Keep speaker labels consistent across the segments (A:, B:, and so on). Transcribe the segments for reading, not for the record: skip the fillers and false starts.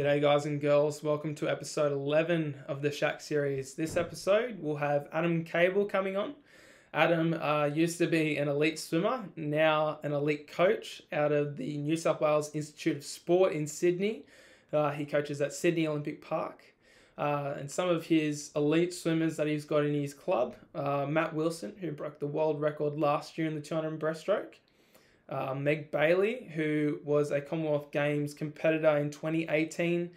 A: G'day guys and girls, welcome to episode 11 of the Shack series. This episode we'll have Adam Kable coming on. Adam used to be an elite swimmer, now an elite coach out of the New South Wales Institute of Sport in Sydney. He coaches at Sydney Olympic Park. And some of his elite swimmers that he's got in his club, Matt Wilson, who broke the world record last year in the 200 breaststroke. Meg Bailey, who was a Commonwealth Games competitor in 2018,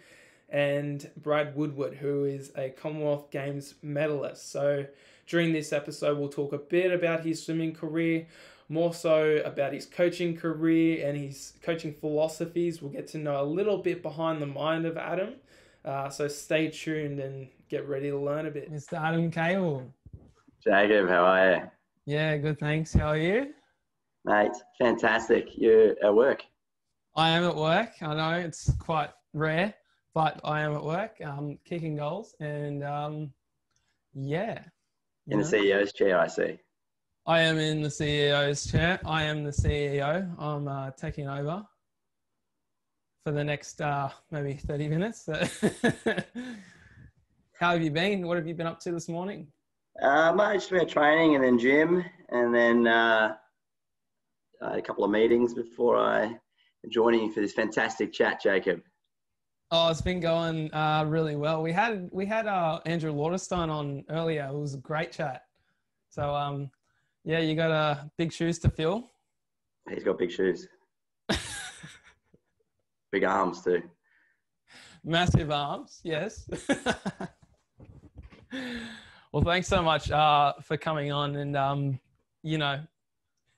A: and Brad Woodward, who is a Commonwealth Games medalist. So during this episode, we'll talk a bit about his swimming career, more so about his coaching career and his coaching philosophies. We'll get to know a little bit behind the mind of Adam. So stay tuned and get ready to learn a bit.
B: Mr. Adam Kable.
C: Jacob, how are you?
B: Yeah, good, thanks. How are you?
C: Mate, fantastic. You're at work.
B: I am at work. I know it's quite rare, but I am at work, kicking goals, and yeah.
C: In the CEO's chair, I see.
B: I am in the CEO's chair. I am the CEO. I'm taking over for the next maybe 30 minutes. How have you been? What have you been up to this morning?
C: Mate, just been training and then gym, and then I had a couple of meetings before I joining you for this fantastic chat, Jacob.
B: Oh, it's been going really well. We had Andrew Lauderstein on earlier. It was a great chat. So yeah, you got big shoes to fill.
C: He's got big shoes. Big arms too.
B: Massive arms, yes. Well, thanks so much for coming on and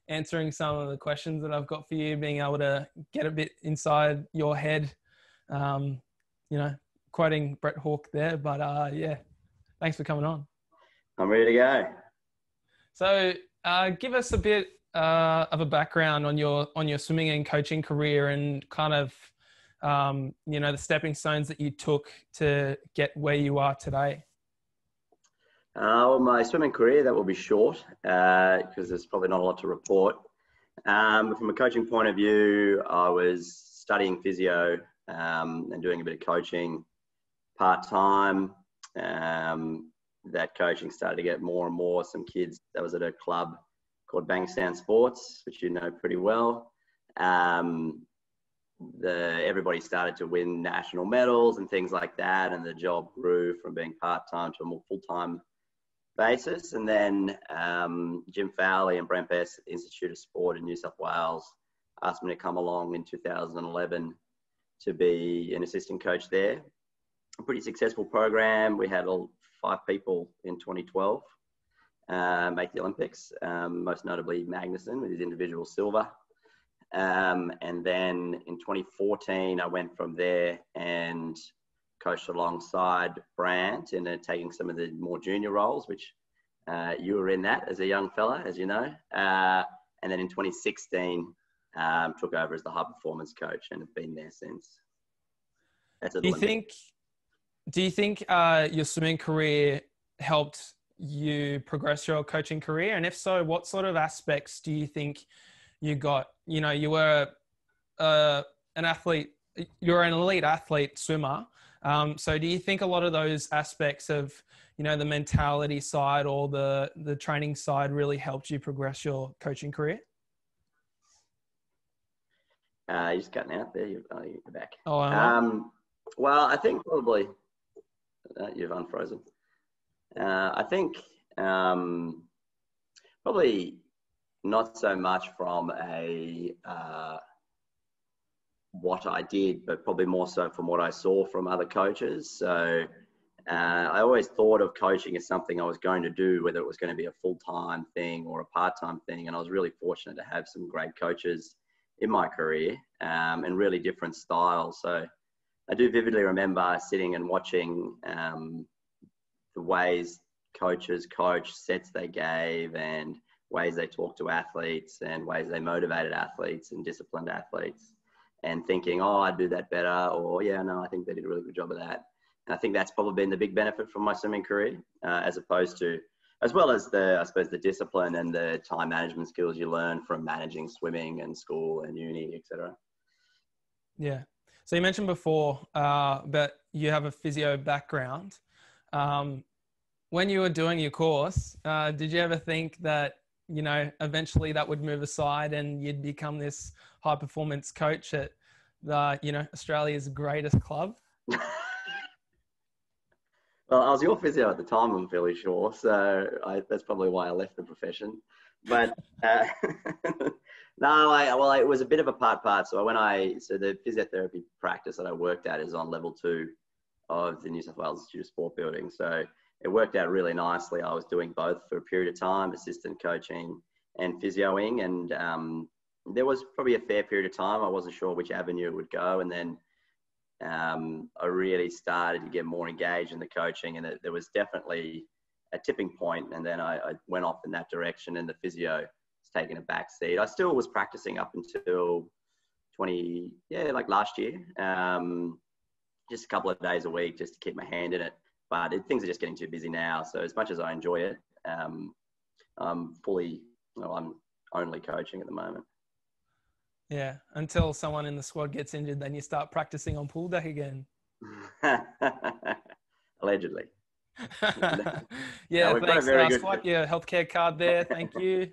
B: answering some of the questions that I've got for you, being able to get a bit inside your head, quoting Brett Hawke there, but yeah, thanks for coming on.
C: I'm ready to go.
B: So give us a bit of a background on your swimming and coaching career and kind of, the stepping stones that you took to get where you are today.
C: Well, my swimming career, that will be short because there's probably not a lot to report. From a coaching point of view, I was studying physio and doing a bit of coaching part-time. That coaching started to get more and more. Some kids, that was at a club called Bankstown Sports, which you know pretty well. Everybody started to win national medals and things like that, and the job grew from being part-time to a more full-time basis. And then Jim Fowley and Pests Institute of Sport in New South Wales asked me to come along in 2011 to be an assistant coach there. A pretty successful program. We had 5 people in 2012 make the Olympics, most notably Magnussen with his individual silver. And then in 2014, I went from there and coached alongside Brandt in taking some of the more junior roles, which you were in that as a young fella, as you know. And then in 2016, took over as the high performance coach and have been there since. Do
B: you think your swimming career helped you progress your coaching career? And if so, what sort of aspects do you think you got? You were an athlete, you're an elite athlete swimmer. So do you think a lot of those aspects of, the mentality side or the training side really helped you progress your coaching career?
C: You're just cutting out there. You're back.
B: Oh,
C: well, I think probably you've unfrozen. I think probably not so much from what I did, but probably more so from what I saw from other coaches. So I always thought of coaching as something I was going to do, whether it was going to be a full-time thing or a part-time thing. And I was really fortunate to have some great coaches in my career and really different styles. So I do vividly remember sitting and watching the ways coaches coach, sets they gave, and ways they talked to athletes and ways they motivated athletes and disciplined athletes, and thinking, oh, I'd do that better, or yeah, no, I think they did a really good job of that. And I think that's probably been the big benefit from my swimming career, as well as the discipline and the time management skills you learn from managing swimming and school and uni, etc.
B: Yeah. So you mentioned before that you have a physio background. When you were doing your course, did you ever think that, eventually that would move aside and you'd become this high performance coach at Australia's greatest club?
C: Well, I was your physio at the time, I'm fairly sure. So that's probably why I left the profession. But no, it was a bit of a part. So so the physiotherapy practice that I worked at is on level 2 of the New South Wales Institute of Sport Building. So it worked out really nicely. I was doing both for a period of time, assistant coaching and physioing. And there was probably a fair period of time I wasn't sure which avenue it would go. And then I really started to get more engaged in the coaching, and there was definitely a tipping point. And then I went off in that direction, and the physio was taking a back seat. I still was practicing up until last year, just a couple of days a week just to keep my hand in it. But things are just getting too busy now. So as much as I enjoy it, I'm only coaching at the moment.
B: Yeah, until someone in the squad gets injured, then you start practicing on pool deck again.
C: Allegedly.
B: Yeah,
C: no,
B: thanks. Swipe your healthcare card there. Thank you.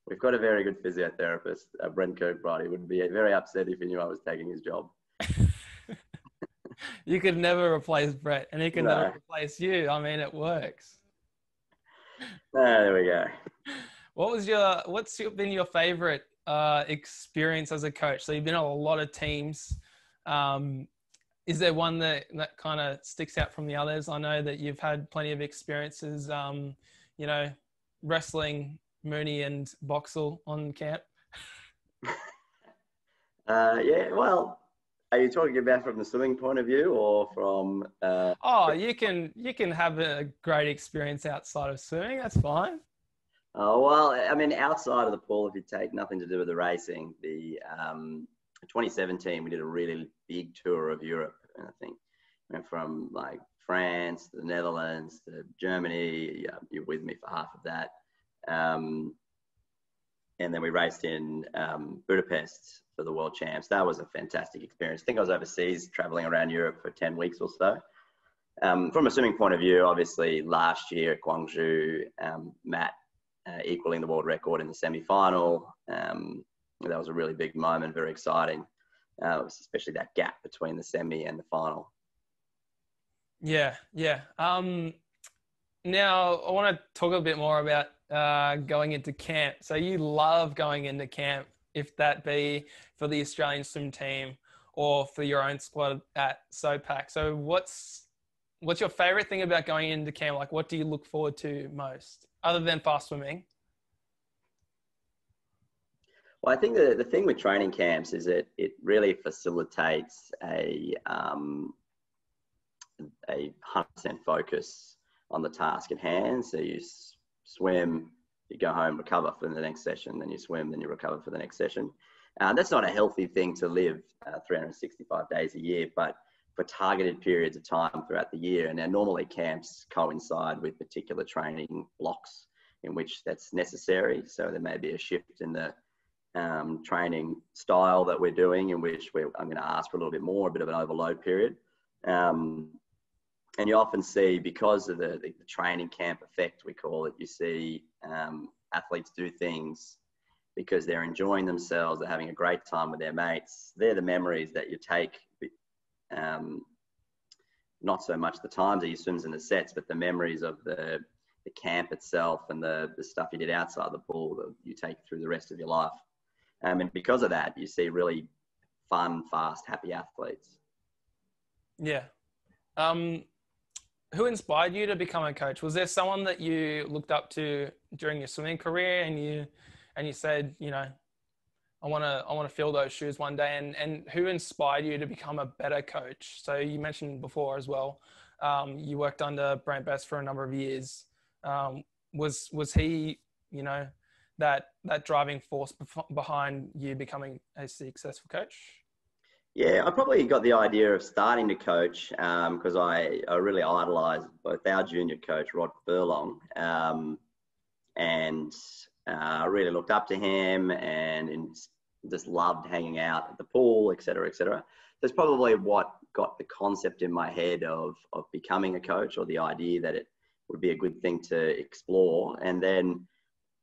C: We've got a very good physiotherapist, Brent Kirkbride. He would be very upset if he knew I was taking his job.
B: You could never replace Brett, and he could never replace you. I mean, it works.
C: There we go.
B: What's been your favorite experience as a coach? So you've been on a lot of teams. Is there one that kind of sticks out from the others? I know that you've had plenty of experiences, wrestling Mooney and Boxall on camp.
C: Well, are you talking about from the swimming point of view or from?
B: You can have a great experience outside of swimming. That's fine.
C: Oh, well, I mean, outside of the pool, if you take nothing to do with the racing, the 2017, we did a really big tour of Europe. And I think went from like France to the Netherlands to Germany. Yeah, you're with me for half of that. And then we raced in Budapest for the World Champs. That was a fantastic experience. I think I was overseas traveling around Europe for 10 weeks or so. From a swimming point of view, obviously last year at Guangzhou, Matt equaling the world record in the semi-final. That was a really big moment, very exciting, especially that gap between the semi and the final. Yeah.
B: Now, I want to talk a bit more about going into camp. So you love going into camp, if that be for the Australian swim team or for your own squad at SOPAC. So what's your favorite thing about going into camp? Like, what do you look forward to most, other than fast swimming?
C: Well, I think the thing with training camps is that it really facilitates a 100% focus on the task at hand. So you swim, you go home, recover for the next session, then you swim, then you recover for the next session. That's not a healthy thing to live 365 days a year, but for targeted periods of time throughout the year. And now normally camps coincide with particular training blocks in which that's necessary. So there may be a shift in the training style that we're doing, in which I'm going to ask for a little bit more, a bit of an overload period. And you often see, because of the training camp effect, we call it, you see athletes do things because they're enjoying themselves, they're having a great time with their mates. They're the memories that you take, not so much the times that you swims in the sets, but the memories of the camp itself and the stuff you did outside the pool that you take through the rest of your life. And because of that, you see really fun, fast, happy athletes.
B: Yeah. Who inspired you to become a coach? Was there someone that you looked up to during your swimming career and you said, I want to fill those shoes one day, and who inspired you to become a better coach? So you mentioned before as well, you worked under Brent Pests for a number of years. Was he, that driving force behind you becoming a successful coach?
C: Yeah, I probably got the idea of starting to coach because I really idolised both our junior coach, Rod Furlong, and I really looked up to him and just loved hanging out at the pool, et cetera, et cetera. that's probably what got the concept in my head of becoming a coach, or the idea that it would be a good thing to explore. And then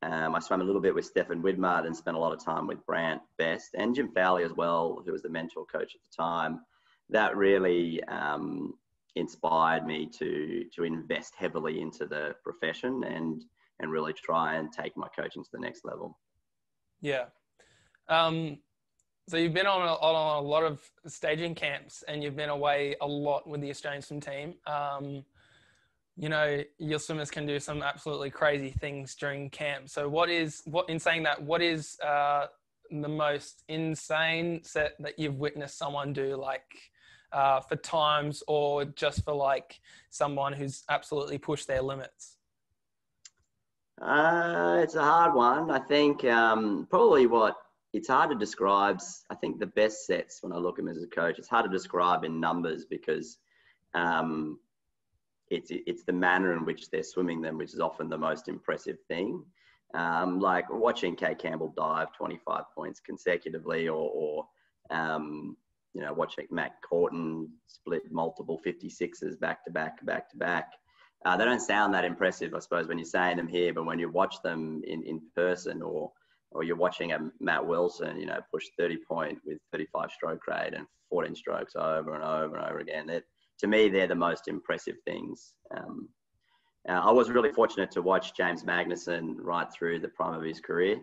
C: I swam a little bit with Stefan Widmar and spent a lot of time with Brant Best and Jim Fowley as well, who was the mentor coach at the time. That really inspired me to invest heavily into the profession and really try and take my coaching to the next level.
B: Yeah. So you've been on a lot of staging camps, and you've been away a lot with the Australian swim team. You know, your swimmers can do some absolutely crazy things during camp. So what is the most insane set that you've witnessed someone do, like for times, or just for like someone who's absolutely pushed their limits?
C: It's a hard one. I think probably it's hard to describe. I think the best sets, when I look at them as a coach, it's hard to describe in numbers, because it's the manner in which they're swimming them, which is often the most impressive thing. Like watching Kate Campbell dive 25 points consecutively, or you know, watching Matt Corton split multiple 56s back to back. They don't sound that impressive, I suppose, when you're saying them here, but when you watch them in person, or you're watching a Matt Wilson, you know, push 30 point with 35 stroke rate and 14 strokes over and over and over again. To me, they're the most impressive things. I was really fortunate to watch James Magnuson right through the prime of his career.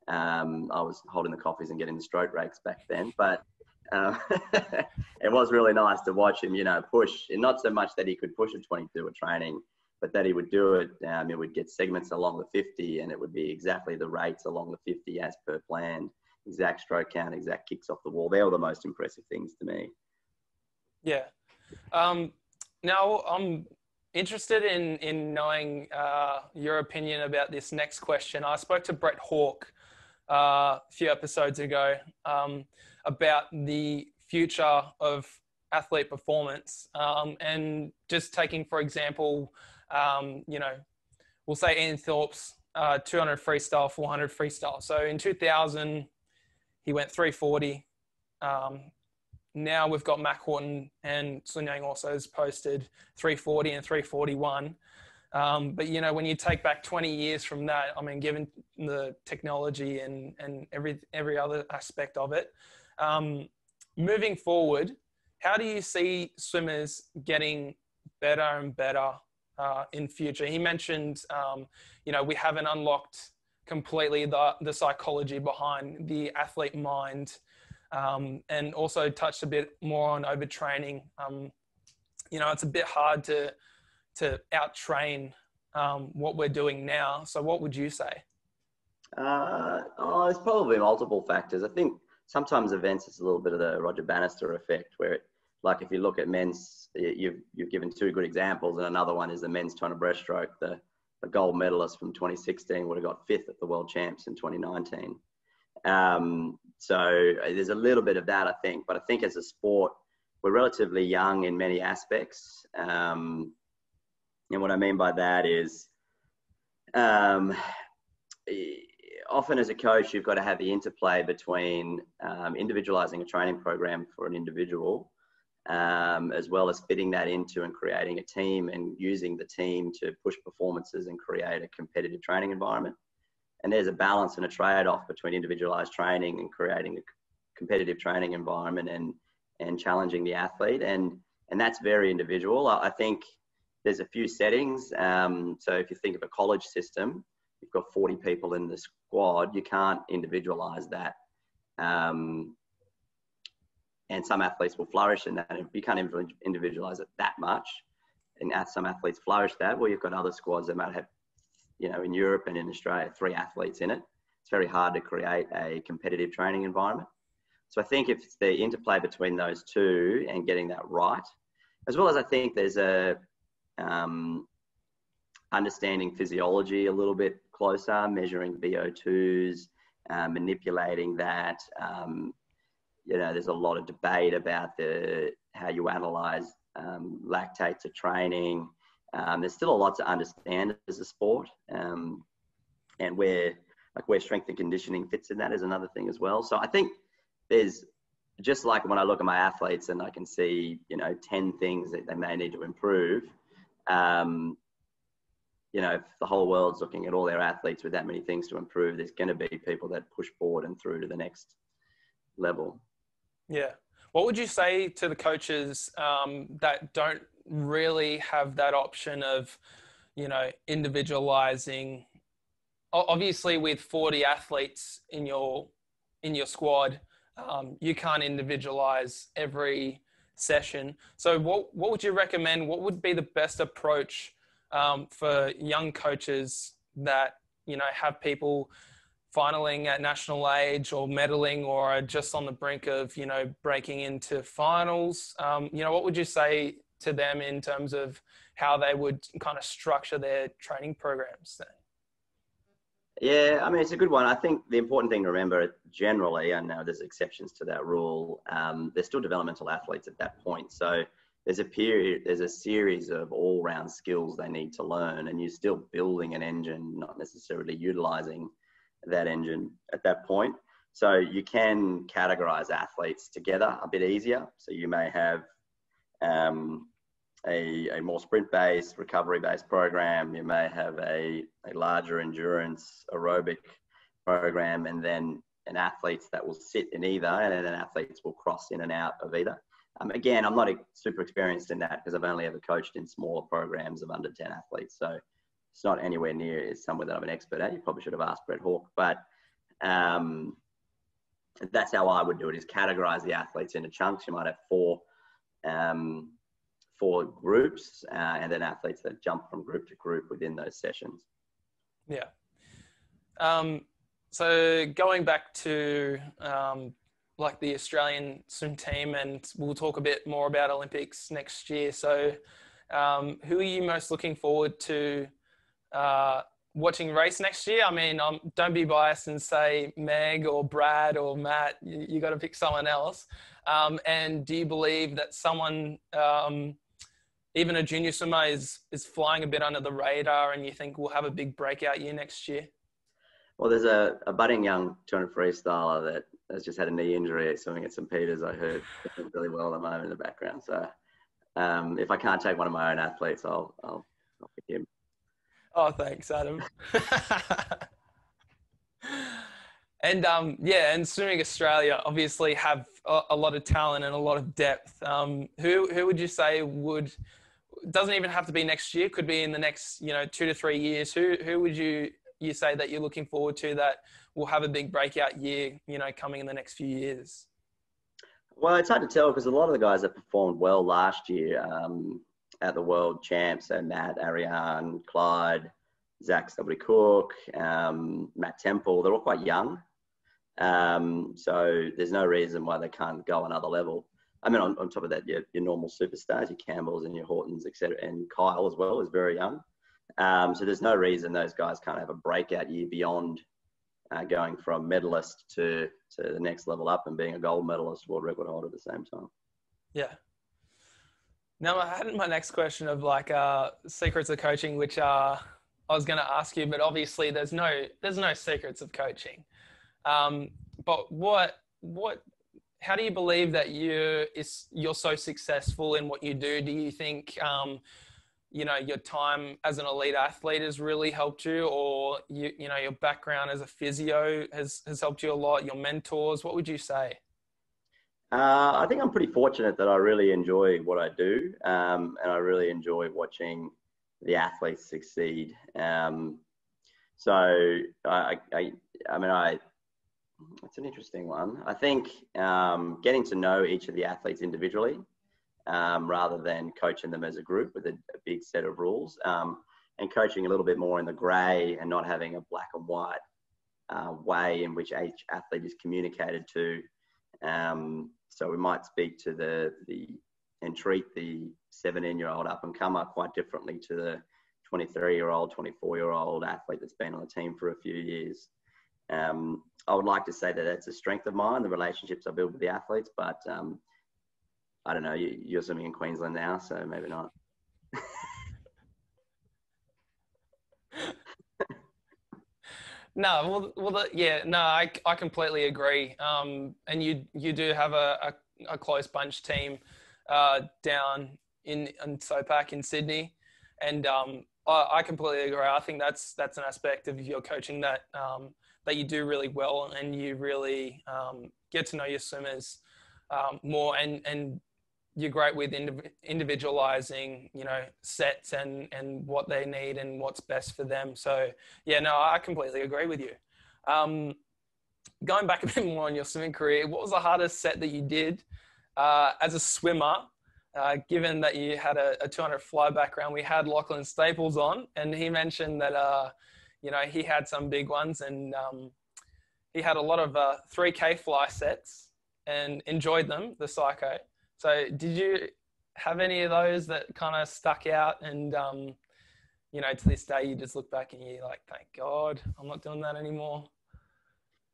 C: I was holding the coffees and getting the stroke rates back then, but it was really nice to watch him, you know, push. And not so much that he could push a 22 at training, but that he would do it. It would get segments along the 50, and it would be exactly the rates along the 50 as per planned, exact stroke count, exact kicks off the wall. They were the most impressive things to me.
B: Yeah. Now I'm interested in knowing your opinion about this next question. I spoke to Brett Hawke a few episodes ago about the future of athlete performance, and just taking, for example, you know, we'll say Ian Thorpe's 200 freestyle, 400 freestyle. So in 2000, he went 340. Now we've got Matt Horton, and Sun Yang also has posted 340 and 341. But, you know, when you take back 20 years from that, I mean, given the technology and every other aspect of it, moving forward, how do you see swimmers getting better and better in future? He mentioned, you know, we haven't unlocked completely the psychology behind the athlete mind, and also touched a bit more on overtraining. You know, it's a bit hard to out-train what we're doing now. So what would you say?
C: There's probably multiple factors. I think sometimes events, it's a little bit of the Roger Bannister effect, where like if you look at men's, you've given two good examples, and another one is the men's 200 breaststroke. The gold medalist from 2016 would have got 5th at the World Champs in 2019. So there's a little bit of that, I think. But I think as a sport, we're relatively young in many aspects. And what I mean by that is often as a coach, you've got to have the interplay between individualizing a training program for an individual, as well as fitting that into and creating a team and using the team to push performances and create a competitive training environment. And there's a balance and a trade-off between individualized training and creating a competitive training environment and challenging the athlete. And that's very individual. I think there's a few settings. So if you think of a college system, you've got 40 people in the squad, you can't individualize that. And some athletes will flourish in that. If you can't individualize it that much, and some athletes flourish that, well, you've got other squads that might have, you know, in Europe and in Australia, 3 athletes in it. It's very hard to create a competitive training environment. So I think if it's the interplay between those two and getting that right, as well as I think there's a understanding physiology a little bit closer, measuring VO2s, manipulating that. You know, there's a lot of debate about how you analyze lactate to training. There's still a lot to understand as a sport, and where strength and conditioning fits in that is another thing as well. So I think there's just like when I look at my athletes and I can see, 10 things that they may need to improve, if the whole world's looking at all their athletes with that many things to improve, there's going to be people that push forward and through to the next level.
B: Yeah. What would you say to the coaches that don't really have that option of, individualizing? Obviously, with 40 athletes in your squad, you can't individualize every session. So what would you recommend? What would be the best approach for young coaches that, have people finaling at national age or medaling or are just on the brink of, breaking into finals? What would you say to them in terms of how they would kind of structure their training programs then?
C: Yeah, I mean, it's a good one. I think the important thing to remember generally, I know there's exceptions to that rule, they're still developmental athletes at that point. So there's a series of all-round skills they need to learn, and you're still building an engine, not necessarily utilizing that engine at that point. So you can categorize athletes together a bit easier. So you may have a more sprint-based, recovery-based program. You may have a larger endurance aerobic program, and then athletes that will sit in either, and then athletes will cross in and out of either. Again, I'm not super experienced in that because I've only ever coached in smaller programs of under 10 athletes. So it's not anywhere near somewhere that I'm an expert at. You probably should have asked Brett Hawke, but that's how I would do it, is categorize the athletes into chunks. You might have four groups, and then athletes that jump from group to group within those sessions.
B: Yeah. So going back to like the Australian swim team, and we'll talk a bit more about Olympics next year. So who are you most looking forward to watching race next year? I mean, don't be biased and say Meg or Brad or Matt. You got to pick someone else. And do you believe that someone, even a junior swimmer, is flying a bit under the radar, and you think we'll have a big breakout year next year?
C: Well, there's a budding young 200 freestyler that has just had a knee injury swimming at St. Peter's. I heard doing really well at the moment in the background. So if I can't take one of my own athletes, I'll pick him.
B: Oh, thanks, Adam. And and Swimming Australia obviously have a lot of talent and a lot of depth. Who would you say doesn't even have to be next year, could be in the next 2 to 3 years? Who would you say that you're looking forward to that will have a big breakout year, coming in the next few years?
C: Well, it's hard to tell because a lot of the guys that performed well last year at the World Champs, so Matt, Ariane, Clyde, Zach Stubbley-Cook, Matt Temple, they're all quite young. So there's no reason why they can't go another level. I mean, on top of that, your normal superstars, your Campbells and your Hortons, etc., and Kyle as well is very young. So there's no reason those guys can't have a breakout year beyond going from medalist to the next level up and being a gold medalist, world record holder at the same time. Yeah.
B: Now, I had my next question of secrets of coaching, which I was going to ask you, but obviously there's no secrets of coaching. But how do you believe that you're so successful in what you do? Do you think, your time as an elite athlete has really helped you, or your background as a physio has helped you a lot? Your mentors, what would you say?
C: I think I'm pretty fortunate that I really enjoy what I do, and I really enjoy watching the athletes succeed. So it's an interesting one. I think getting to know each of the athletes individually, rather than coaching them as a group with a big set of rules, and coaching a little bit more in the grey and not having a black and white way in which each athlete is communicated to. So we might speak to and treat the 17-year-old up and comer quite differently to the 23-year-old, 24-year-old athlete that's been on the team for a few years. I would like to say that that's a strength of mine, the relationships I build with the athletes, but I don't know, you're swimming in Queensland now, so maybe not.
B: I completely agree. And you do have a close bunch team down in SOPAC in Sydney, and I completely agree. I think that's an aspect of your coaching that you do really well, and you really get to know your swimmers more, and you're great with individualizing, sets and what they need and what's best for them. So yeah, no, I completely agree with you. Going back a bit more on your swimming career, what was the hardest set that you did as a swimmer? Given that you had a 200 fly background, we had Lachlan Staples on, and he mentioned that he had some big ones, and he had a lot of 3K fly sets and enjoyed them, the psycho. So did you have any of those that kind of stuck out and, to this day, you just look back and you're like, thank God, I'm not doing that anymore?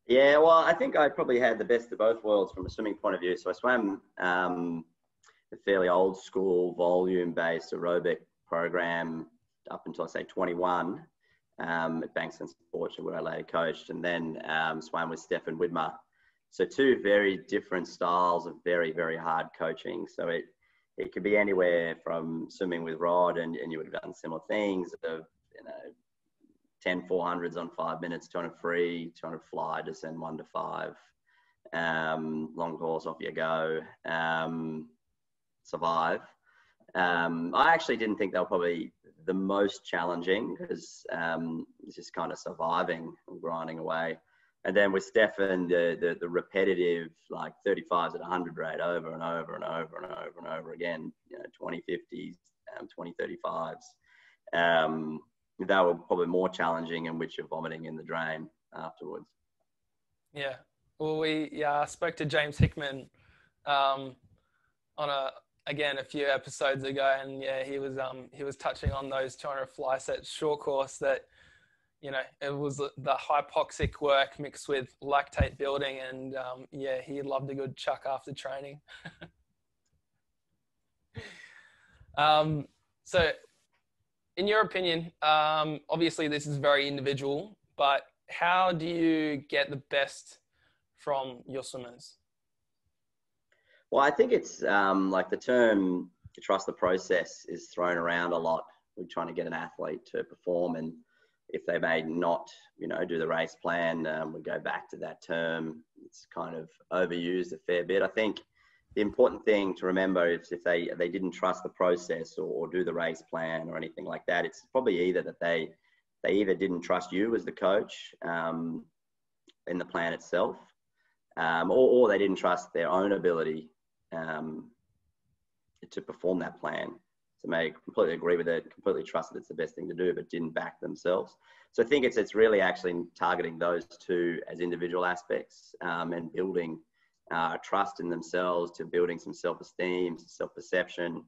C: Yeah, well, I think I probably had the best of both worlds from a swimming point of view. So I swam a fairly old school volume-based aerobic program up until, I say, 21 at Bankston Sports, where I later coached, and then swam with Stefan Widmer. So two very different styles of very, very hard coaching. So it could be anywhere from swimming with Rod, and you would have done similar things of, 10 400s on 5 minutes, 200 free, 200 fly, descend 1 to 5, long course, off you go, survive. I actually didn't think they were probably the most challenging because it's just kind of surviving and grinding away. And then with Stefan, the repetitive, like 35s at 100 rate over and over and over and over and over again, 20 50s, 20 35s. They were probably more challenging, in which you're vomiting in the drain afterwards.
B: Yeah. Well, we spoke to James Hickman on a few episodes ago, and yeah, he was touching on those 200 fly sets short course that, it was the hypoxic work mixed with lactate building, and he loved a good chuck after training. So in your opinion, obviously this is very individual, but how do you get the best from your swimmers?
C: Well, I think it's like the term to trust the process is thrown around a lot. We're trying to get an athlete to perform, and if they may not, do the race plan, we go back to that term. It's kind of overused a fair bit. I think the important thing to remember is if they didn't trust the process or do the race plan or anything like that, it's probably either that they either didn't trust you as the coach in the plan itself, or they didn't trust their own ability to perform that plan. So may completely agree with it, completely trust that it's the best thing to do, but didn't back themselves. So I think it's really actually targeting those two as individual aspects and building trust in themselves, to building some self-esteem, some self-perception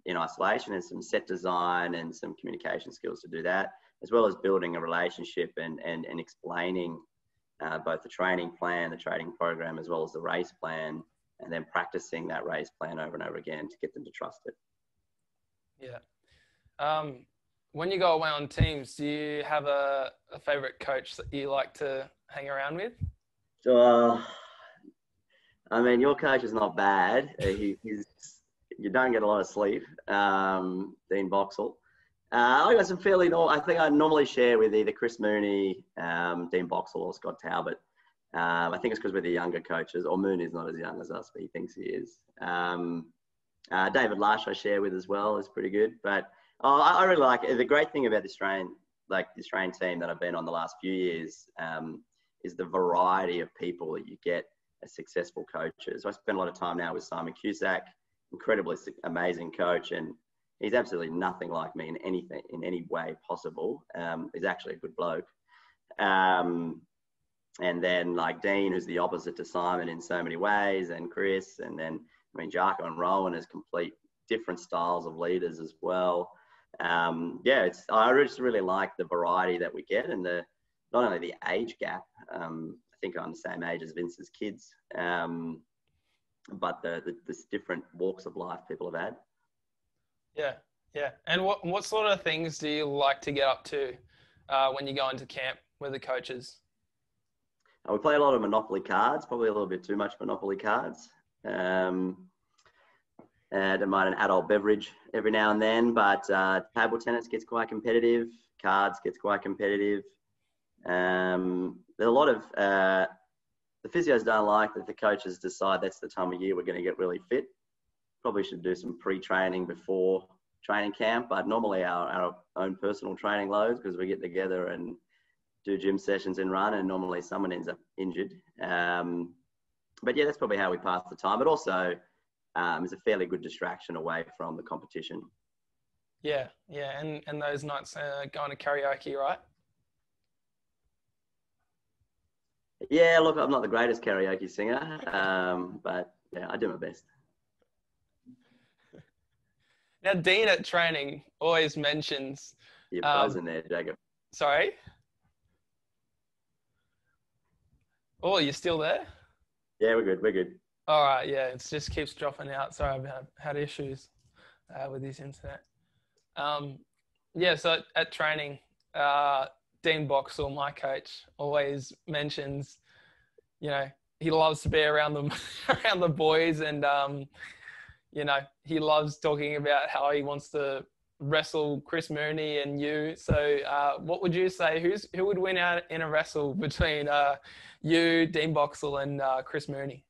C: in isolation, and some set design and some communication skills to do that, as well as building a relationship and explaining both the training plan, the training program, as well as the race plan, and then practicing that race plan over and over again to get them to trust it.
B: Yeah. When you go away on teams, do you have a favorite coach that you like to hang around with?
C: I mean, your coach is not bad. You don't get a lot of sleep, Dean Boxall. I got some fairly I think I normally share with either Chris Mooney, Dean Boxall, or Scott Talbot. I think it's because we're the younger coaches, or Mooney's not as young as us, but he thinks he is. David Lush I share with as well, is pretty good. But I really like it. The great thing about the Australian team that I've been on the last few years is the variety of people that you get as successful coaches. So I spend a lot of time now with Simon Cusack, incredibly amazing coach, and he's absolutely nothing like me in any way possible. He's actually a good bloke. And then like Dean, who's the opposite to Simon in so many ways, and Chris, and then Jarko and Rowan as complete different styles of leaders as well. I just really like the variety that we get, and not only the age gap. I think I'm the same age as Vince's kids, but the different walks of life people have had. Yeah.
B: And what sort of things do you like to get up to when you go into camp with the coaches?
C: We play a lot of Monopoly cards, probably a little bit too much Monopoly cards. And I don't mind an adult beverage every now and then, but table tennis gets quite competitive. Cards gets quite competitive. There's a lot of the physios don't like that the coaches decide that's the time of year we're going to get really fit. Probably should do some pre-training before training camp, but normally our own personal training loads, because we get together and do gym sessions and run, and normally someone ends up injured. But yeah, that's probably how we pass the time. But also is a fairly good distraction away from the competition.
B: Yeah, and those nights going to karaoke, right?
C: Yeah, look, I'm not the greatest karaoke singer, but yeah, I do my best.
B: Now, Dean at training always mentions...
C: You're frozen there, Jacob.
B: Sorry? Oh, you're still there?
C: Yeah, we're good.
B: All right, yeah, it just keeps dropping out. Sorry, I've had issues with this internet. Yeah, so at training, Dean Boxall, my coach, always mentions, you know, he loves to be around them, around the boys, and you know, he loves talking about how he wants to wrestle Chris Mooney and you. So, what would you say? Who would win out in a wrestle between you, Dean Boxall, and Chris Mooney?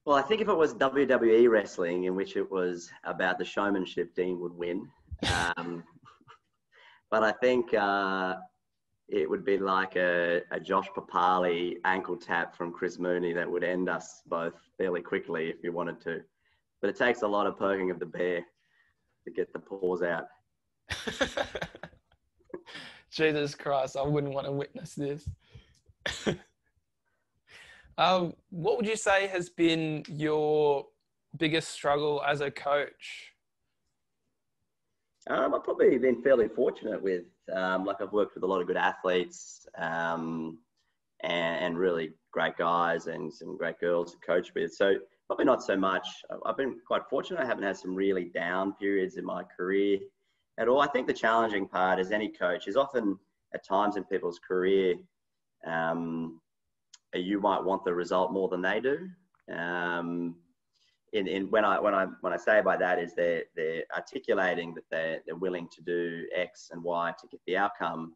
C: Well, I think if it was WWE wrestling, in which it was about the showmanship, Dean would win. But I think it would be like a Josh Papali ankle tap from Chris Mooney that would end us both fairly quickly if you wanted to. But it takes a lot of poking of the bear to get the paws out.
B: Jesus Christ, I wouldn't want to witness this. What would you say has been your biggest struggle as a coach?
C: I've probably been fairly fortunate with, like I've worked with a lot of good athletes and really great guys and some great girls to coach with. So probably not so much. I've been quite fortunate. I haven't had some really down periods in my career at all. I think the challenging part as any coach is often at times in people's career, you might want the result more than they do. When I say by that is they're articulating that they're willing to do X and Y to get the outcome.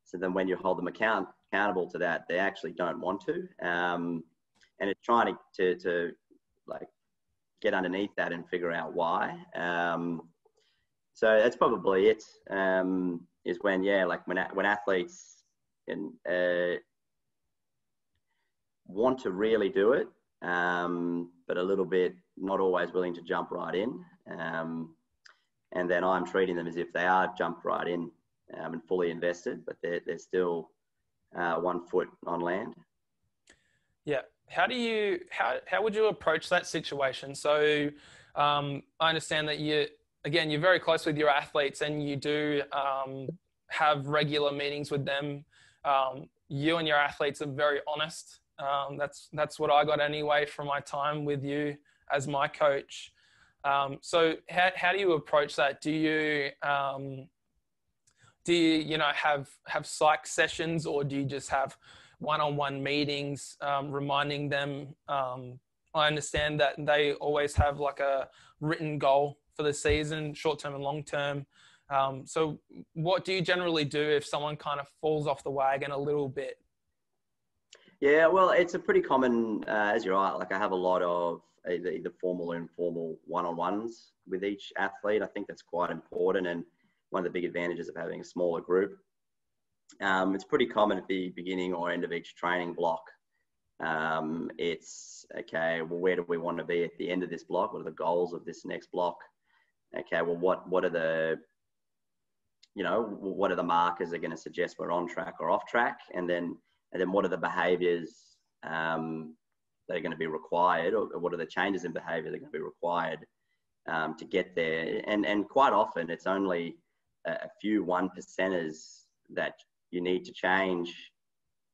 C: So then when you hold them accountable to that, they actually don't want to. And it's trying to like get underneath that and figure out why. So that's probably it. Is when like when athletes want to really do it, but a little bit not always willing to jump right in. And then I'm treating them as if they are jumped right in and fully invested, but they're still 1 foot on land.
B: Yeah. How would you approach that situation? So I understand that you're very close with your athletes and you do have regular meetings with them. You and your athletes are very honest. That's what I got anyway from my time with you as my coach. So how do you approach that? Do you have psych sessions, or do you just have one-on-one meetings, reminding them? I understand that they always have like a written goal for the season, short-term and long-term. So what do you generally do if someone kind of falls off the wagon a little bit?
C: Yeah, well, it's a pretty common, as you're right, like I have a lot of either formal or informal one-on-ones with each athlete. I think that's quite important and one of the big advantages of having a smaller group. It's pretty common at the beginning or end of each training block. It's, okay, well, where do we want to be at the end of this block? What are the goals of this next block? Okay, well, what are the markers that are going to suggest we're on track or off track? And then what are the behaviours that are going to be required, or what are the changes in behaviour that are going to be required to get there? And quite often it's only a few 1%ers that you need to change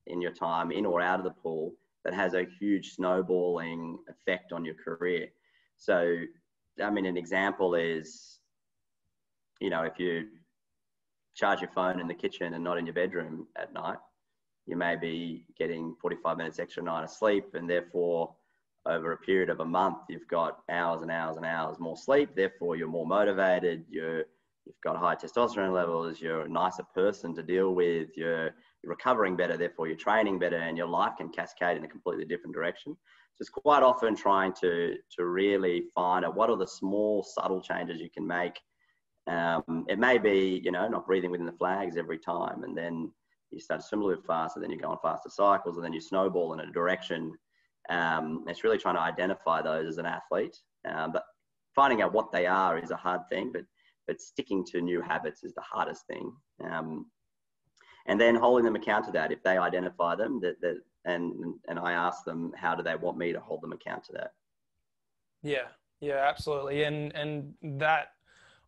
C: in your time in or out of the pool that has a huge snowballing effect on your career. So, I mean, an example is, if you charge your phone in the kitchen and not in your bedroom at night. You may be getting 45 minutes extra night of sleep, and therefore over a period of a month, you've got hours and hours and hours more sleep. Therefore, you're more motivated. You've got high testosterone levels. You're a nicer person to deal with. You're recovering better. Therefore, you're training better, and your life can cascade in a completely different direction. So it's quite often trying to really find out what are the small, subtle changes you can make. It may be, not breathing within the flags every time, and then you start to swim a little faster, then you go on faster cycles, and then you snowball in a direction. It's really trying to identify those as an athlete. But finding out what they are is a hard thing, but sticking to new habits is the hardest thing. And then holding them account to that. If they identify them, and I ask them, how do they want me to hold them account to that?
B: Yeah, absolutely. And that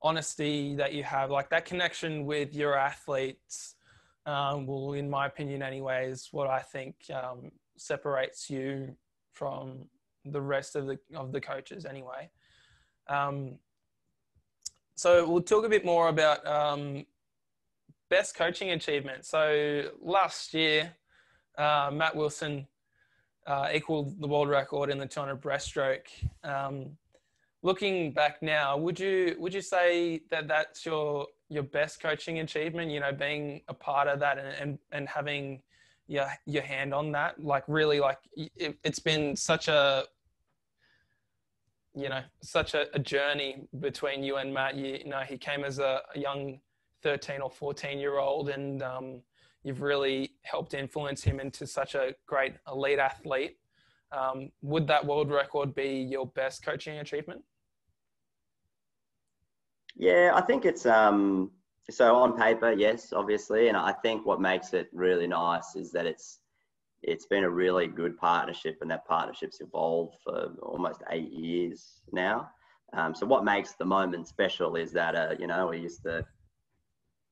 B: honesty that you have, like that connection with your athletes, well, in my opinion anyway, is what I think separates you from the rest of the coaches anyway. So we'll talk a bit more about best coaching achievement. So last year, Matt Wilson equaled the world record in the 200 breaststroke. Looking back now, would you say that that's your best coaching achievement? Being a part of that and having your hand on that, like really, like it's been such a journey between you and Matt. He came as a young 13 or 14-year-old, and you've really helped influence him into such a great elite athlete. Would that world record be your best coaching achievement?
C: Yeah, I think it's so on paper, yes, obviously, and I think what makes it really nice is that it's been a really good partnership, and that partnership's evolved for almost 8 years now. So what makes the moment special is that we used to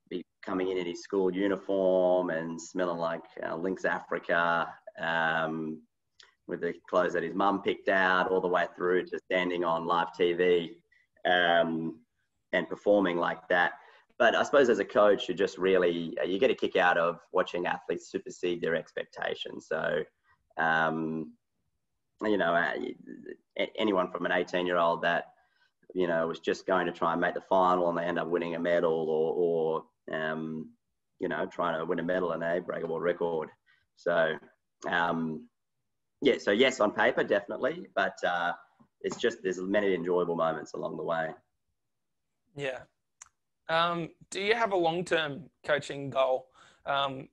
C: be coming in his school uniform and smelling like Lynx Africa, with the clothes that his mum picked out, all the way through to standing on live TV and performing like that. But I suppose as a coach, you just really, you get a kick out of watching athletes supersede their expectations. So, anyone from an 18-year-old that, was just going to try and make the final and they end up winning a medal, or trying to win a medal and they break a world record. So, so yes, on paper, definitely. But it's just, there's many enjoyable moments along the way.
B: Yeah. Do you have a long-term coaching goal?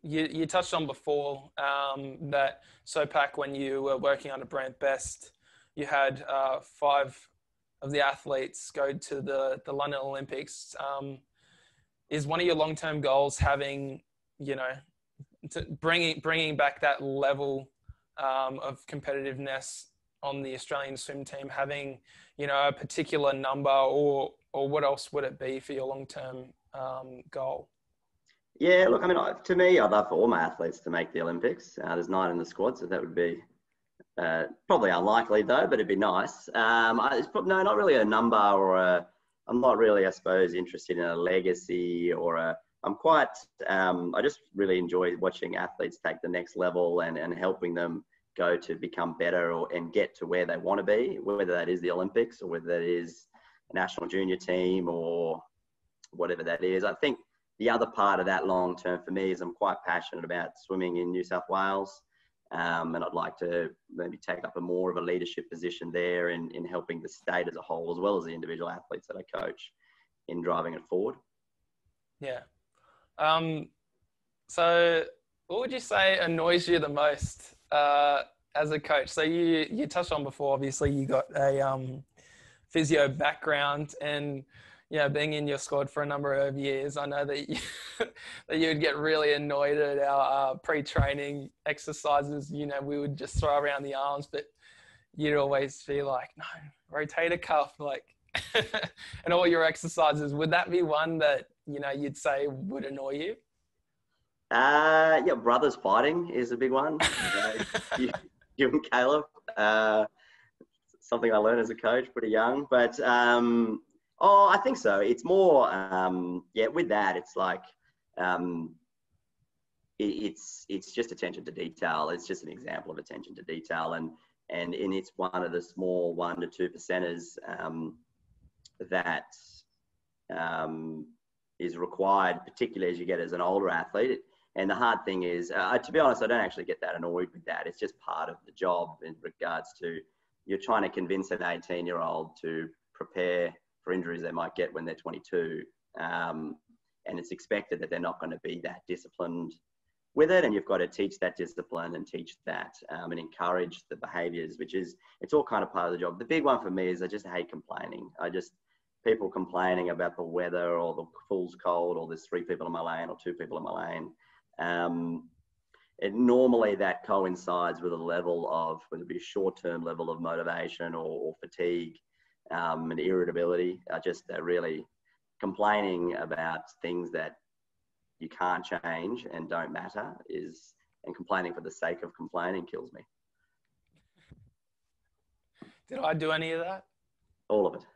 B: You touched on before that SOPAC, when you were working under Brand Pest, you had 5 of the athletes go to the London Olympics. Is one of your long-term goals having, bringing back that level of competitiveness on the Australian swim team, having, a particular number, or what else would it be for your long-term goal?
C: Yeah, look, I mean, to me, I'd love for all my athletes to make the Olympics. There's 9 in the squad, so that would be probably unlikely though, but it'd be nice. No, not really a number I'm not really, I suppose, interested in a legacy I'm quite, I just really enjoy watching athletes take the next level and helping them go to become better and get to where they want to be, whether that is the Olympics or whether that is a national junior team or whatever that is. I think the other part of that long term for me is I'm quite passionate about swimming in New South Wales, and I'd like to maybe take up more of a leadership position there in helping the state as a whole, as well as the individual athletes that I coach, in driving it forward.
B: Yeah. So what would you say annoys you the most as a coach? So you touched on before, obviously you got a physio background, and being in your squad for a number of years, I know that you would get really annoyed at our pre-training exercises. We would just throw around the arms, but you'd always be like, no, rotator cuff, like, and all your exercises. Would that be one that, you'd say would annoy you?
C: Yeah, brothers fighting is a big one. You and Caleb. Something I learned as a coach pretty young, but I think so. It's more, with that, it's like um, it's just attention to detail. It's just an example of attention to detail, and it's one of the small 1 to 2%ers that is required, particularly as you get as an older athlete. And the hard thing is, to be honest, I don't actually get that annoyed with that. It's just part of the job in regards to you're trying to convince an 18-year-old to prepare for injuries they might get when they're 22. And it's expected that they're not going to be that disciplined with it. And you've got to teach that discipline and teach that and encourage the behaviors, it's all kind of part of the job. The big one for me is I just hate complaining. People complaining about the weather or the pool's cold or there's 3 people in my lane or 2 people in my lane. Normally that coincides with a level of, whether it be a short-term level of motivation or fatigue and irritability. Really complaining about things that you can't change and don't matter and complaining for the sake of complaining kills me.
B: Did I do any of that?
C: All of it.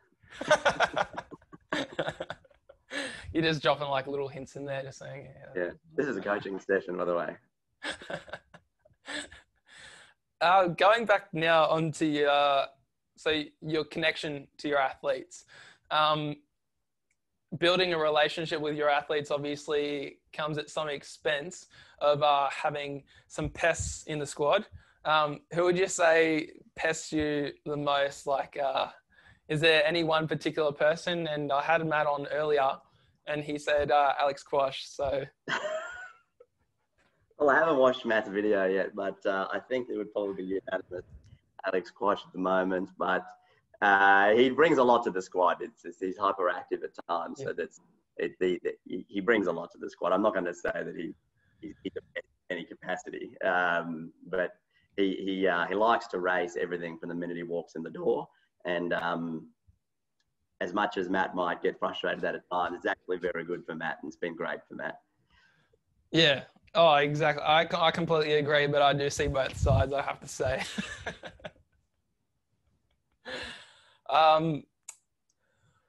B: You're just dropping like little hints in there, just saying.
C: Yeah, this is a coaching session, by the way.
B: Going back now onto your connection to your athletes. Building a relationship with your athletes obviously comes at some expense of having some pests in the squad. Who would you say pests you the most? Is there any one particular person? And I had Matt on earlier and he said Alex Quash. So,
C: well, I haven't watched Matt's video yet, but I think it would probably be unanimous Alex Quash at the moment. But he brings a lot to the squad. He's hyperactive at times, so he brings a lot to the squad. I'm not going to say that he's any capacity, but he likes to race everything from the minute he walks in the door. And as much as Matt might get frustrated at times, it's actually very good for Matt, and it's been great for Matt.
B: Yeah. Oh, exactly. I completely agree, but I do see both sides, I have to say.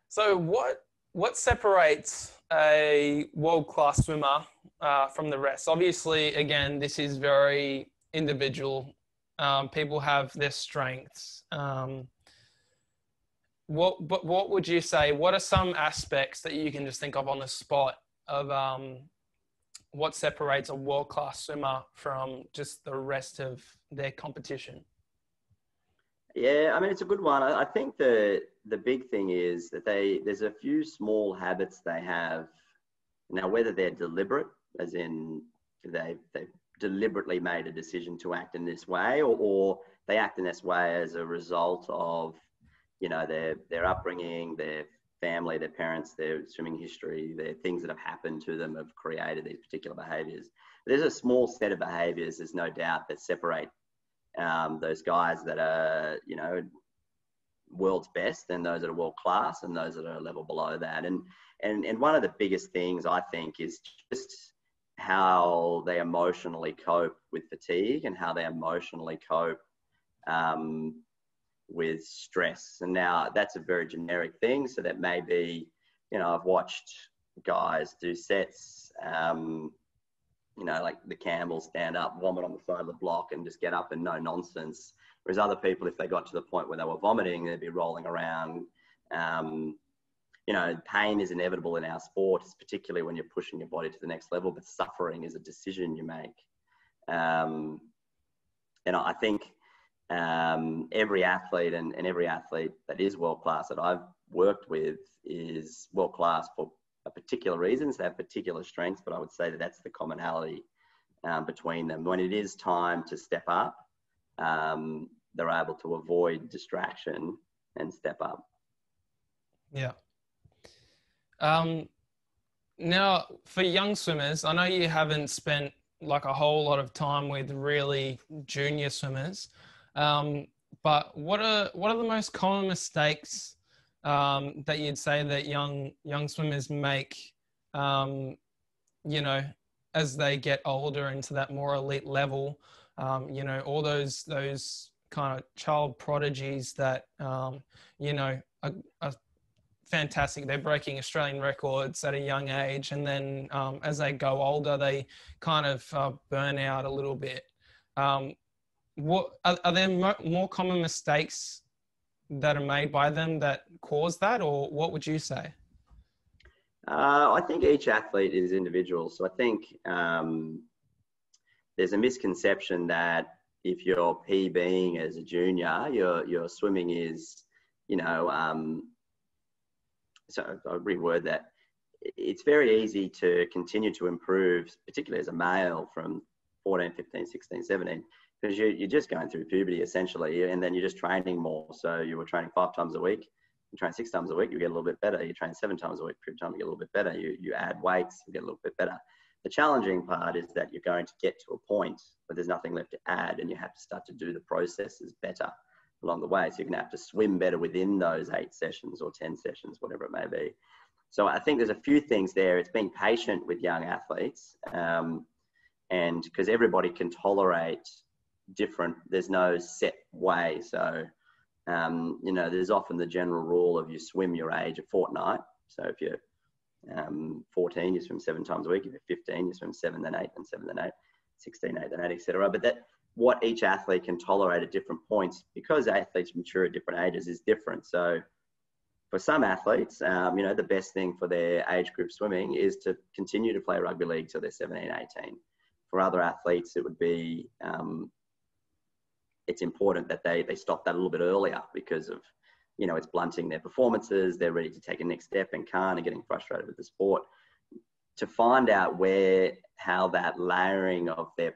B: So what separates a world-class swimmer from the rest? Obviously, again, this is very individual. People have their strengths. What would you say? What are some aspects that you can just think of on the spot of what separates a world-class swimmer from just the rest of their competition?
C: Yeah, I mean, it's a good one. I think the big thing is that there's a few small habits they have. Now, whether they're deliberate, as in they've deliberately made a decision to act in this way, or they act in this way as a result of, their upbringing, their family, their parents, their swimming history, their things that have happened to them have created these particular behaviours. There's a small set of behaviours, there's no doubt, that separate those guys that are, world's best and those that are world class and those that are a level below that. And one of the biggest things I think is just how they emotionally cope with fatigue and how they emotionally cope with stress. And now that's a very generic thing. So that may be, I've watched guys do sets, like the Campbell stand up, vomit on the side of the block and just get up and no nonsense. Whereas other people, if they got to the point where they were vomiting, they'd be rolling around. Pain is inevitable in our sport, particularly when you're pushing your body to the next level, but suffering is a decision you make. And I think every athlete and every athlete that is world-class that I've worked with is world-class for a particular reasons. They have particular strengths, but I would say that that's the commonality between them. When it is time to step up, they're able to avoid distraction and step up.
B: Yeah. Now, for young swimmers, I know you haven't spent like a whole lot of time with really junior swimmers, but what are the most common mistakes that you'd say that young swimmers make, as they get older into that more elite level? All those kind of child prodigies that, are fantastic. They're breaking Australian records at a young age, and then as they go older, they kind of burn out a little bit. What are there more common mistakes that are made by them that cause that, or what would you say?
C: I think each athlete is individual. So I think there's a misconception that if you're PBing as a junior, your swimming is, so I'll reword that. It's very easy to continue to improve, particularly as a male from 14, 15, 16, 17, because you're just going through puberty essentially, and then you're just training more. So you were training 5 times a week, you train 6 times a week, you get a little bit better. You train 7 times a week, every time you get a little bit better. You add weights, you get a little bit better. The challenging part is that you're going to get to a point where there's nothing left to add, and you have to start to do the processes better along the way. So you're going to have to swim better within those 8 sessions or 10 sessions, whatever it may be. So I think there's a few things there. It's being patient with young athletes, and because everybody can tolerate different, there's no set way. So, there's often the general rule of you swim your age a fortnight. So if you're 14, you swim 7 times a week. If you're 15, you swim 7, then 8, then 7, then 8, 16, 8, then 8, etc. But that what each athlete can tolerate at different points, because athletes mature at different ages, is different. So for some athletes, the best thing for their age group swimming is to continue to play rugby league till they're 17, 18. For other athletes, it would be, it's important that they stop that a little bit earlier because of, it's blunting their performances. They're ready to take a next step and can't, and getting frustrated with the sport. To find out how that layering of their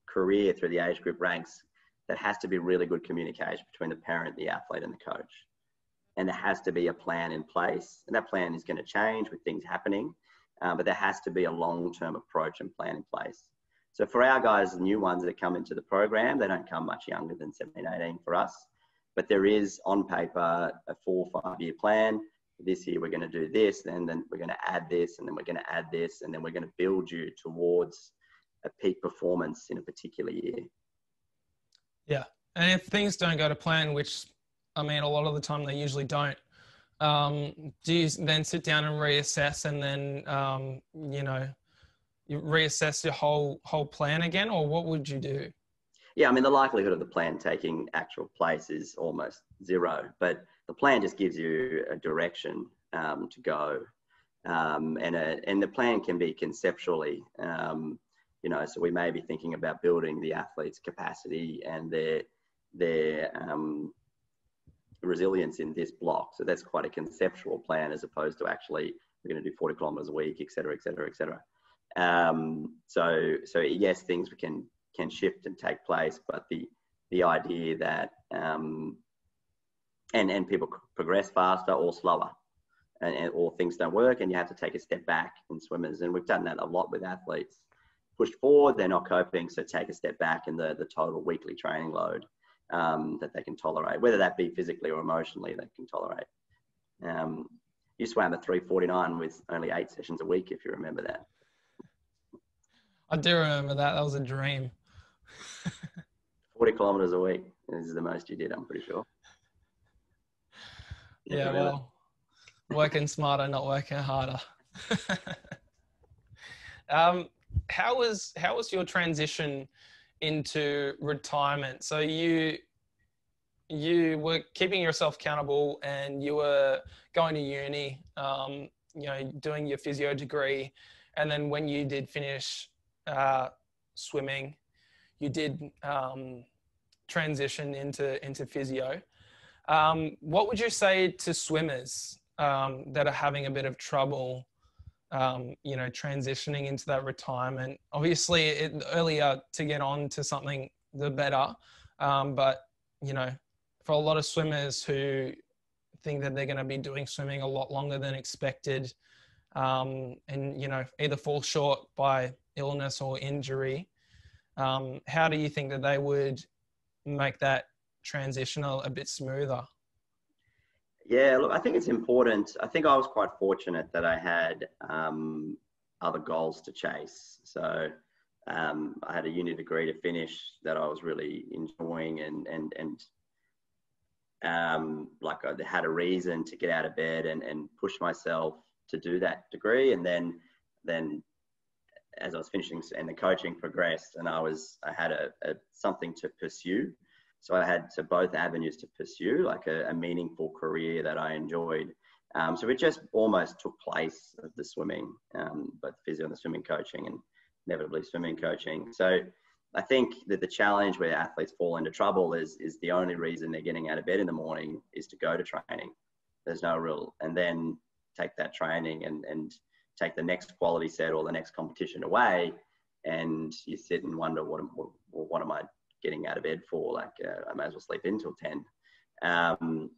C: career through the age group ranks, there has to be really good communication between the parent, the athlete, and the coach. And there has to be a plan in place. And that plan is going to change with things happening, but there has to be a long-term approach and plan in place. So for our guys, the new ones that come into the program, they don't come much younger than 17, 18 for us. But there is on paper a 4 or 5 year plan. This year we're going to do this, and then we're going to add this, and then we're going to add this, and then we're going to build you towards a peak performance in a particular year.
B: Yeah. And if things don't go to plan, which, a lot of the time they usually don't, do you then sit down and reassess, and then, you reassess your whole plan again, or what would you do?
C: Yeah, the likelihood of the plan taking actual place is almost zero, but the plan just gives you a direction to go. And the plan can be conceptually, so we may be thinking about building the athlete's capacity and their resilience in this block. So that's quite a conceptual plan, as opposed to actually we're going to do 40 kilometers a week, et cetera, et cetera, et cetera. So yes, things can shift and take place, but the idea that and people progress faster or slower, or things don't work, and you have to take a step back in swimmers. And we've done that a lot with athletes. Pushed forward, they're not coping, so take a step back in the total weekly training load that they can tolerate, whether that be physically or emotionally, they can tolerate. You swam at 3:49 with only 8 sessions a week, if you remember that.
B: I do remember that. That was a dream.
C: 40 kilometers a week is the most you did, I'm pretty sure.
B: Yeah, well, working smarter, not working harder. How was your transition into retirement? So you were keeping yourself accountable, and you were going to uni, doing your physio degree, and then when you did finish swimming, you did transition into physio. What would you say to swimmers that are having a bit of trouble, transitioning into that retirement? Obviously, earlier to get on to something, the better. But, for a lot of swimmers who think that they're going to be doing swimming a lot longer than expected, and, either fall short by illness or injury, how do you think that they would make that transition a bit smoother?
C: Yeah, look, I think it's important. I think I was quite fortunate that I had other goals to chase. So I had a uni degree to finish that I was really enjoying, and like I had a reason to get out of bed and push myself to do that degree. And then as I was finishing and the coaching progressed, and I had something to pursue. So I had both avenues to pursue, like a meaningful career that I enjoyed. So it just almost took place of the swimming, both physio and the swimming coaching, and inevitably swimming coaching. So I think that the challenge where athletes fall into trouble is the only reason they're getting out of bed in the morning is to go to training. There's no real, and then take that training and take the next quality set or the next competition away, and you sit and wonder, what am I getting out of bed for? Like, I may as well sleep in till 10.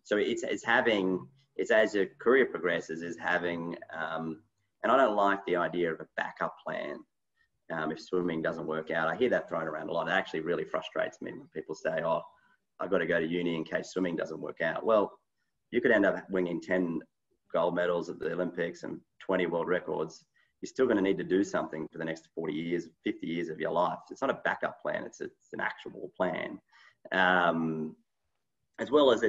C: So it's as your career progresses, is having, and I don't like the idea of a backup plan. If swimming doesn't work out, I hear that thrown around a lot. It actually really frustrates me when people say, oh, I've got to go to uni in case swimming doesn't work out. Well, you could end up winning 10 gold medals at the Olympics and 20 world records. You're still going to need to do something for the next 40 years, 50 years of your life. It's not a backup plan. It's an actual plan. As well as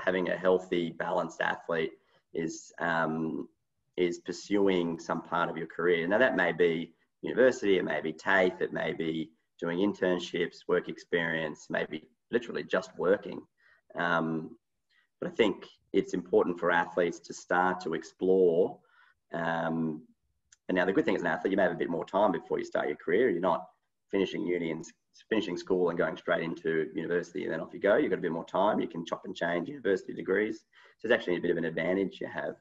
C: having a healthy, balanced athlete is pursuing some part of your career. Now that may be university, it may be TAFE, it may be doing internships, work experience, maybe literally just working. But I think it's important for athletes to start to explore. And now the good thing as an athlete, you may have a bit more time before you start your career. You're not finishing uni and finishing school and going straight into university and then off you go. You've got a bit more time. You can chop and change university degrees. So it's actually a bit of an advantage you have.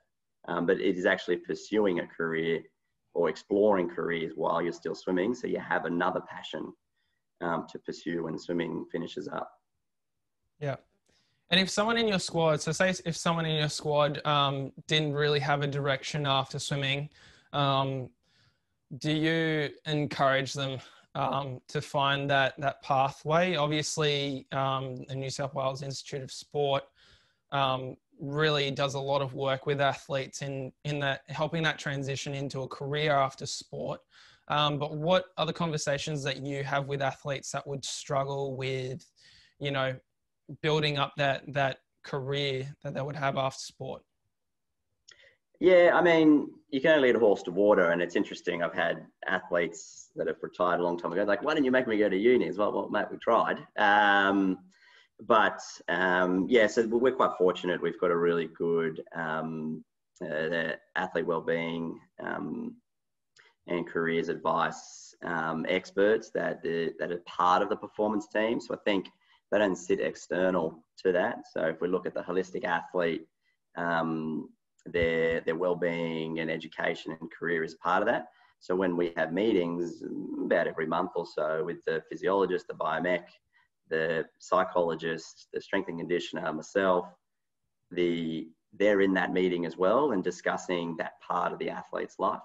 C: But it is actually pursuing a career or exploring careers while you're still swimming. So you have another passion to pursue when swimming finishes up. Yeah.
B: And if someone in your squad, so say if someone in your squad didn't really have a direction after swimming, do you encourage them to find that pathway? Obviously, the New South Wales Institute of Sport really does a lot of work with athletes in that helping that transition into a career after sport. But what are the conversations that you have with athletes that would struggle with, building up that career that they would have after sport?
C: Yeah, I mean, you can only lead a horse to water, and it's interesting. I've had athletes that have retired a long time ago, like, why didn't you make me go to uni? As well, mate, we tried. So we're quite fortunate. We've got a really good athlete wellbeing and careers advice experts that are part of the performance team. So I think they don't sit external to that. So if we look at the holistic athlete, their well-being and education and career is part of that. So when we have meetings about every month or so with the physiologist, the biomech, the psychologist, the strength and conditioner, myself, they're in that meeting as well and discussing that part of the athlete's life.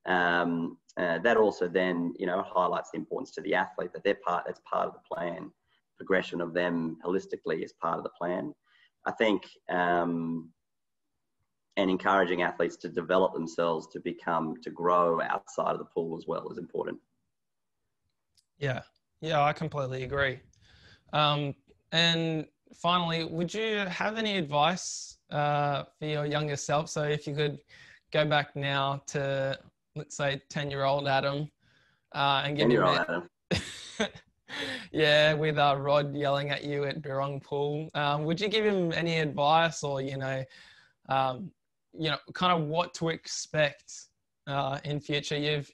C: That also then, highlights the importance to the athlete that that's part of the plan. Progression of them holistically is part of the plan. I think, and encouraging athletes to develop themselves to grow outside of the pool as well is important.
B: Yeah, I completely agree. And finally, would you have any advice for your younger self? So if you could go back now to, let's say, 10-year-old Adam and give him
C: Adam.
B: Yeah, with Rod yelling at you at Birrong Pool, would you give him any advice, or kind of what to expect in future? You've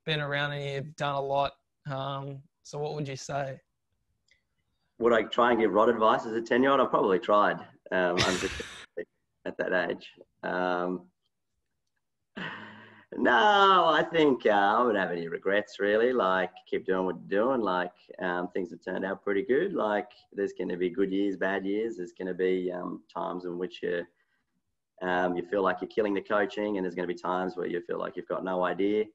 B: been around and you've done a lot. So what would you say?
C: Would I try and give Rod advice as a 10-year-old? I probably tried. I'm just at that age. No, I think I wouldn't have any regrets really. Like, keep doing what you're doing. Like, things have turned out pretty good. Like, there's going to be good years, bad years. There's going to be times in which you feel like you're killing the coaching, and there's going to be times where you feel like you've got no idea.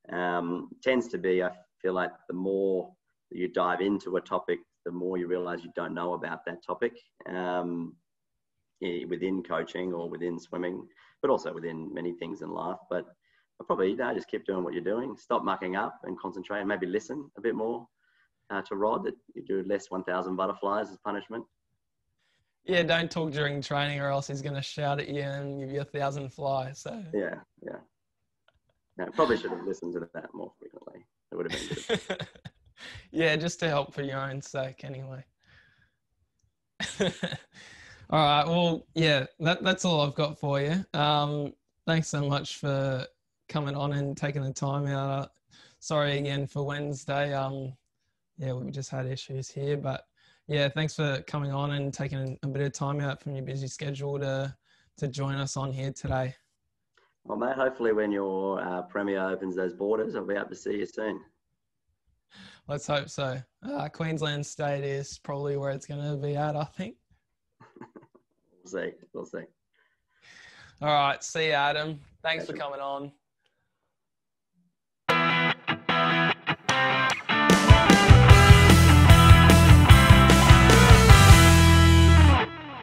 C: Tends to be, I feel like the more you dive into a topic, the more you realize you don't know about that topic within coaching or within swimming, but also within many things in life. But I probably just keep doing what you're doing, stop mucking up and concentrate, and maybe listen a bit more to Rod, that you do less 1,000 butterflies as punishment.
B: Yeah, don't talk during training or else he's going to shout at you and give you 1,000 fly. So
C: Yeah. No, probably should have listened to that more frequently. It would have been good.
B: Yeah, just to help for your own sake anyway. All right. Well, yeah, that's all I've got for you. Thanks so much for coming on and taking the time out. Sorry again for Wednesday. Yeah, we just had issues here, but yeah, thanks for coming on and taking a bit of time out from your busy schedule to join us on here today.
C: Well, mate, hopefully when your Premier opens those borders, I'll be able to see you soon.
B: Let's hope so. Queensland State is probably where it's going to be at, I think.
C: We'll see.
B: All right. See you, Adam. Thanks for coming on.